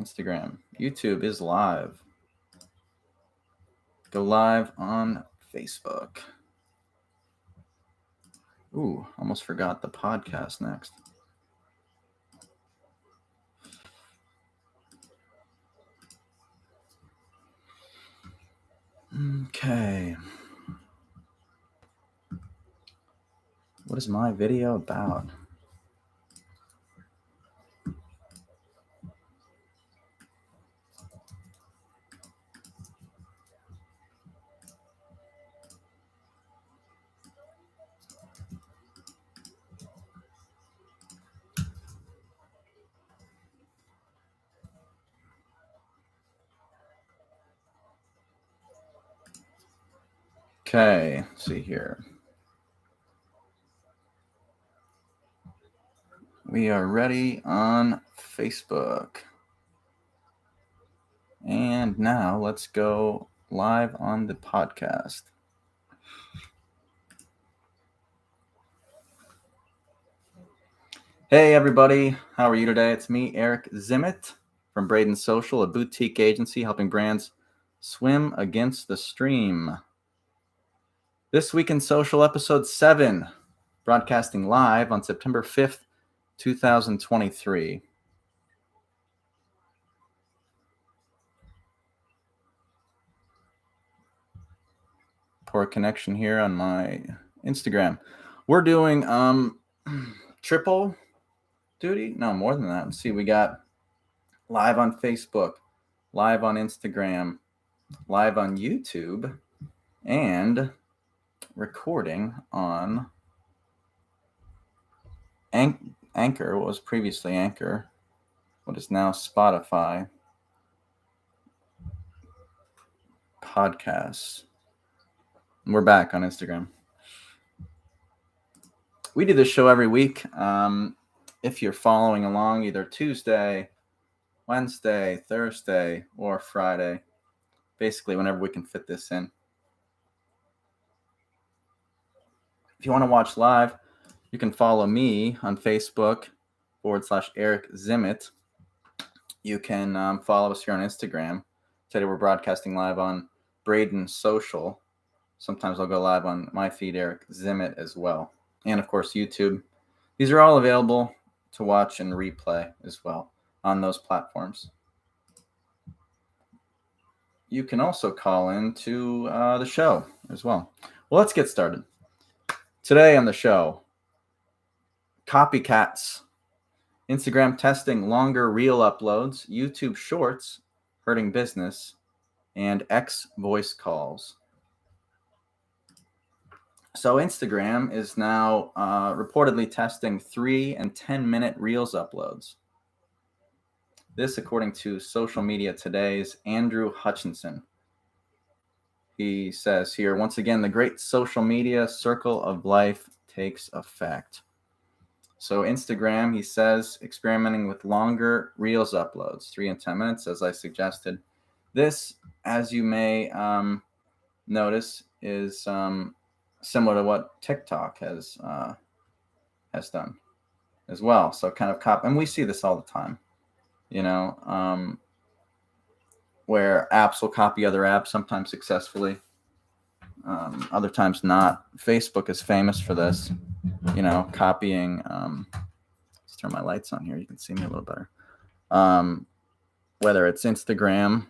Instagram. YouTube is live. Go live on Facebook. Ooh, almost forgot the podcast next. Okay. What is my video about? Okay, let's see here. We are ready on Facebook. And now let's go live on the podcast. Hey, everybody. How are you today? It's me, Eric Zimmett from Braden Social, a boutique agency helping brands swim against the stream. This Week in Social, episode 7, broadcasting live on September 5th, 2023. Poor connection here on my Instagram. We're doing triple duty? No, more than that. Let's see. We got live on Facebook, live on Instagram, live on YouTube, and recording on Anchor, what was previously Anchor, what is now Spotify podcasts. And we're back on Instagram. We do this show every week. If you're following along, either Tuesday, Wednesday, Thursday, or Friday, basically whenever we can fit this in. If you want to watch live, you can follow me on Facebook /Eric Zimmett. You can follow us here on Instagram. Today we're broadcasting live on Braden Social. Sometimes I'll go live on my feed, Eric Zimmett, as well. And of course, YouTube. These are all available to watch and replay as well on those platforms. You can also call in to the show as well. Well, let's get started. Today on the show, COPYCATS, Instagram testing longer reel uploads, YouTube Shorts hurting business, and X voice calls. So Instagram is now reportedly testing 3 and 10-minute Reels uploads. This according to Social Media Today's Andrew Hutchinson. He says here, once again, the great social media circle of life takes effect. So Instagram, he says, experimenting with longer Reels uploads, 3 and 10 minutes, as I suggested. This, as you may notice, is similar to what TikTok has done as well. So kind of and we see this all the time, where apps will copy other apps, sometimes successfully, other times not. Facebook is famous for this, copying. Let's turn my lights on here. You can see me a little better. Whether it's Instagram,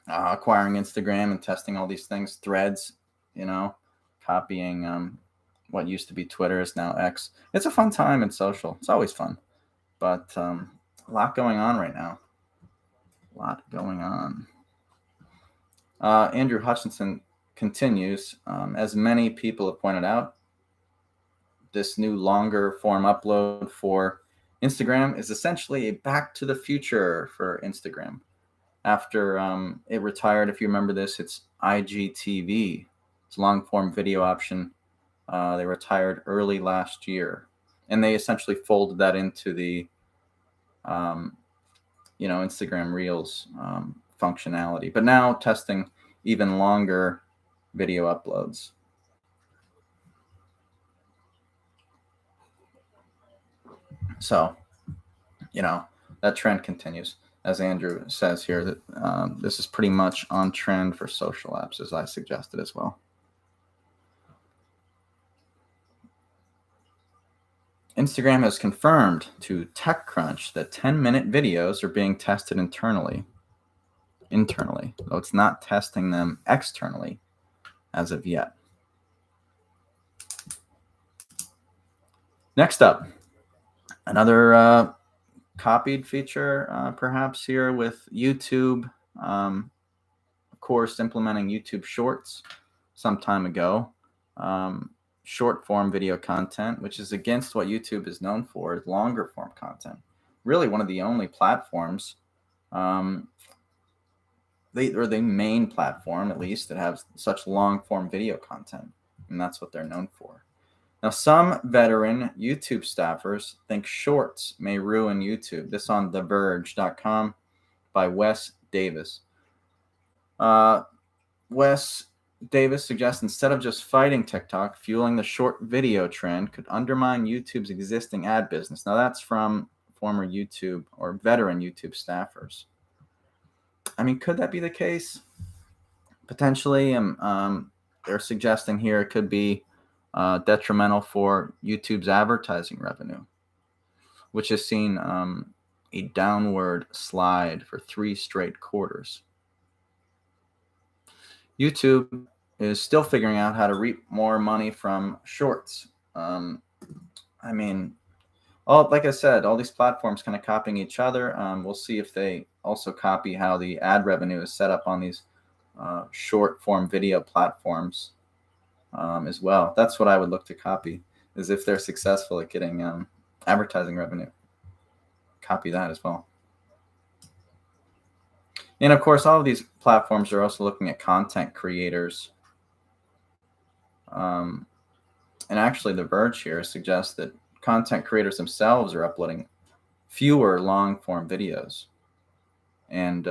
acquiring Instagram and testing all these things, Threads, copying what used to be Twitter is now X. It's a fun time in social. It's always fun, but a lot going on right now. A lot going on. Andrew Hutchinson continues, as many people have pointed out, this new longer form upload for Instagram is essentially a back to the future for Instagram. After it retired, if you remember this, it's IGTV. It's long form video option. They retired early last year, and they essentially folded that into the Instagram Reels functionality, but now testing even longer video uploads. So, that trend continues. as Andrew says here, that this is pretty much on trend for social apps, as I suggested as well. Instagram has confirmed to TechCrunch that 10-minute videos are being tested internally. Though it's not testing them externally as of yet. Next up, another copied feature perhaps here with YouTube. Of course, implementing YouTube Shorts some time ago. Short form video content, which is against what YouTube is known for, is longer form content. Really one of the only platforms, the main platform at least, that has such long form video content, and that's what they're known for. Now, some veteran YouTube staffers think shorts may ruin YouTube. This on TheVerge.com by Wes Davis. Wes Davis suggests instead of just fighting TikTok, fueling the short video trend could undermine YouTube's existing ad business. Now, that's from former YouTube or veteran YouTube staffers. I mean, could that be the case? Potentially. They're suggesting here it could be detrimental for YouTube's advertising revenue, which has seen a downward slide for 3 straight quarters. YouTube is still figuring out how to reap more money from shorts. I mean, like I said, all these platforms kind of copying each other. We'll see if they also copy how the ad revenue is set up on these short form video platforms as well. That's what I would look to copy, is if they're successful at getting advertising revenue. Copy that as well. And of course, all of these platforms are also looking at content creators. And actually, The Verge here suggests that content creators themselves are uploading fewer long-form videos and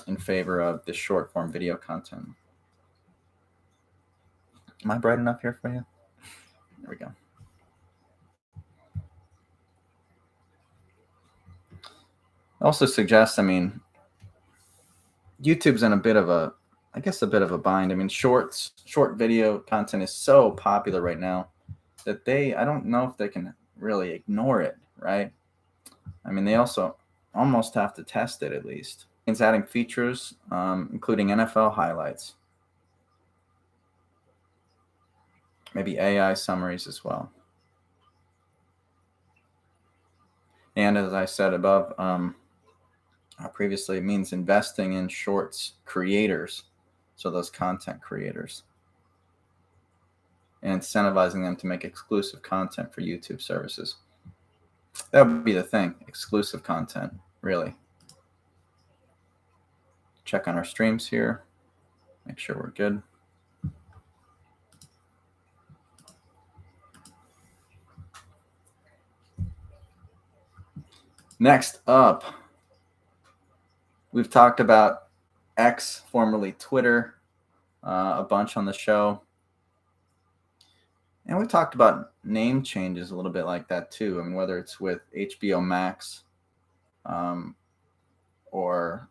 in favor of the short-form video content. Am I bright enough here for you? There we go. Also suggests, I mean, YouTube's in a bit of a bind. I mean, short video content is so popular right now that I don't know if they can really ignore it, right? I mean, they also almost have to test it at least. It's adding features, including NFL highlights, maybe AI summaries as well. And as I said above, previously, it means investing in shorts creators, so those content creators, and incentivizing them to make exclusive content for YouTube services. That would be the thing, exclusive content, really. Check on our streams here, make sure we're good. Next up, we've talked about X, formerly Twitter, a bunch on the show. And we talked about name changes a little bit like that too. I mean, whether it's with HBO Max or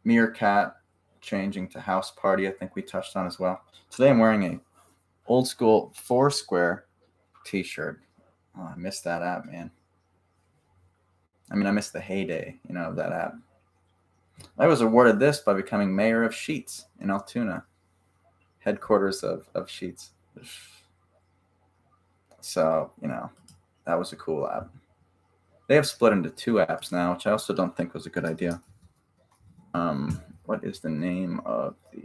Meerkat changing to House Party, I think we touched on as well. Today I'm wearing a old school Foursquare t-shirt. Oh, I missed that app, man. I mean, I missed the heyday, of that app. I was awarded this by becoming mayor of Sheets in Altoona, headquarters of Sheets. So, that was a cool app. They have split into 2 apps now, which I also don't think was a good idea. What is the name of the...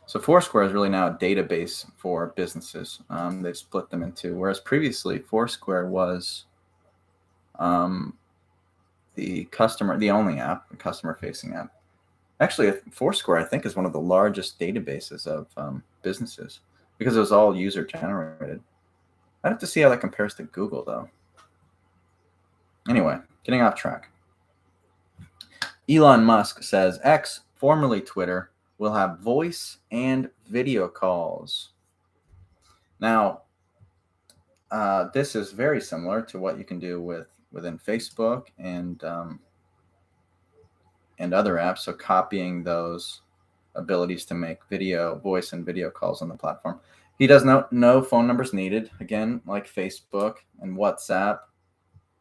So Foursquare is really now a database for businesses. They've split them in 2, whereas previously Foursquare was the only app, the customer-facing app. Actually, Foursquare, I think, is one of the largest databases of businesses because it was all user-generated. I'd have to see how that compares to Google, though. Anyway, getting off track. Elon Musk says X, formerly Twitter, will have voice and video calls. Now, this is very similar to what you can do within Facebook and other apps. So copying those abilities to make voice and video calls on the platform. He does no phone numbers needed. Again, like Facebook and WhatsApp,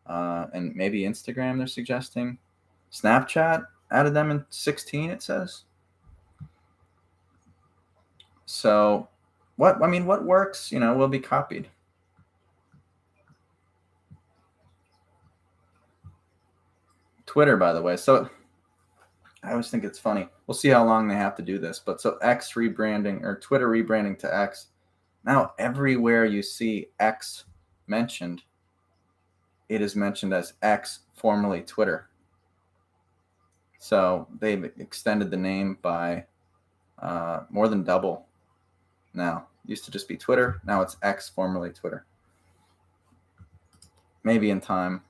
and maybe Instagram, they're suggesting. Snapchat added them in 16, it says. So what works, will be copied. Twitter, by the way. So I always think it's funny. We'll see how long they have to do this. But so X rebranding, or Twitter rebranding to X. Now everywhere you see X mentioned, it is mentioned as X, formerly Twitter. So they've extended the name by more than double now. Used to just be Twitter. Now it's X, formerly Twitter. Maybe in time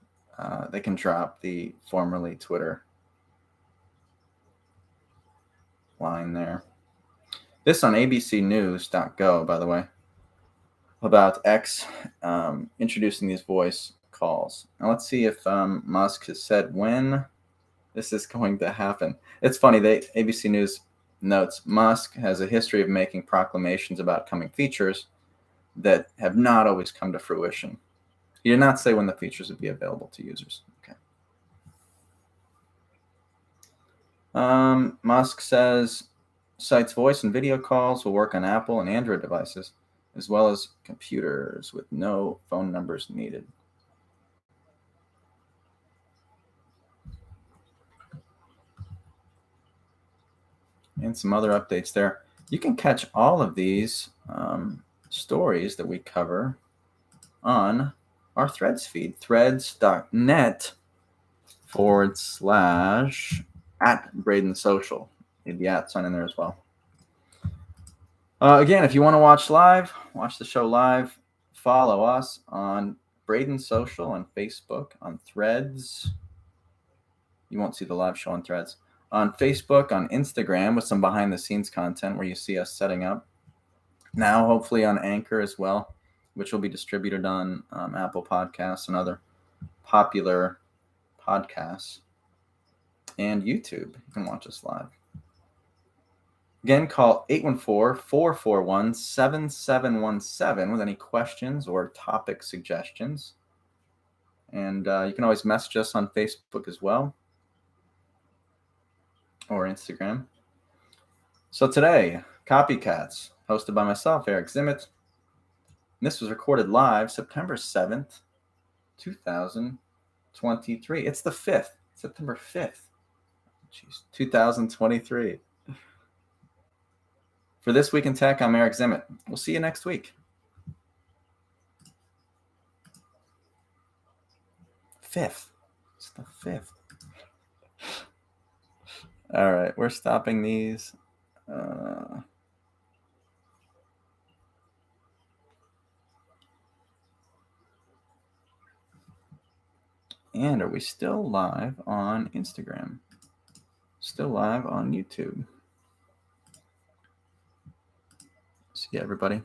they can drop the formerly Twitter line there. This on abcnews.go, by the way, about X introducing these voice calls. Now let's see if Musk has said when this is going to happen. It's funny, ABC News notes Musk has a history of making proclamations about coming features that have not always come to fruition. He did not say when the features would be available to users. Okay. Musk cites voice and video calls will work on Apple and Android devices, as well as computers with no phone numbers needed. And some other updates there. You can catch all of these stories that we cover on our Threads feed, threads.net/@Braden Social. Need the @ sign in there as well. Again, if you want to watch the show live, follow us on Braden Social on Facebook, on Threads. You won't see the live show on Threads. On Facebook, on Instagram, with some behind-the-scenes content where you see us setting up. Now, hopefully on Anchor as well, which will be distributed on Apple Podcasts and other popular podcasts. And YouTube, you can watch us live. Again, call 814-441-7717 with any questions or topic suggestions. And you can always message us on Facebook as well, or Instagram. So today, Copycats, hosted by myself, Eric Zimmett. This was recorded live September 7th, 2023. It's the 5th, September 5th. Jeez, 2023. For This Week in Tech, I'm Eric Zimmett. We'll see you next week. 5th. It's the 5th. All right, we're stopping these. And are we still live on Instagram? Still live on YouTube. See you, everybody.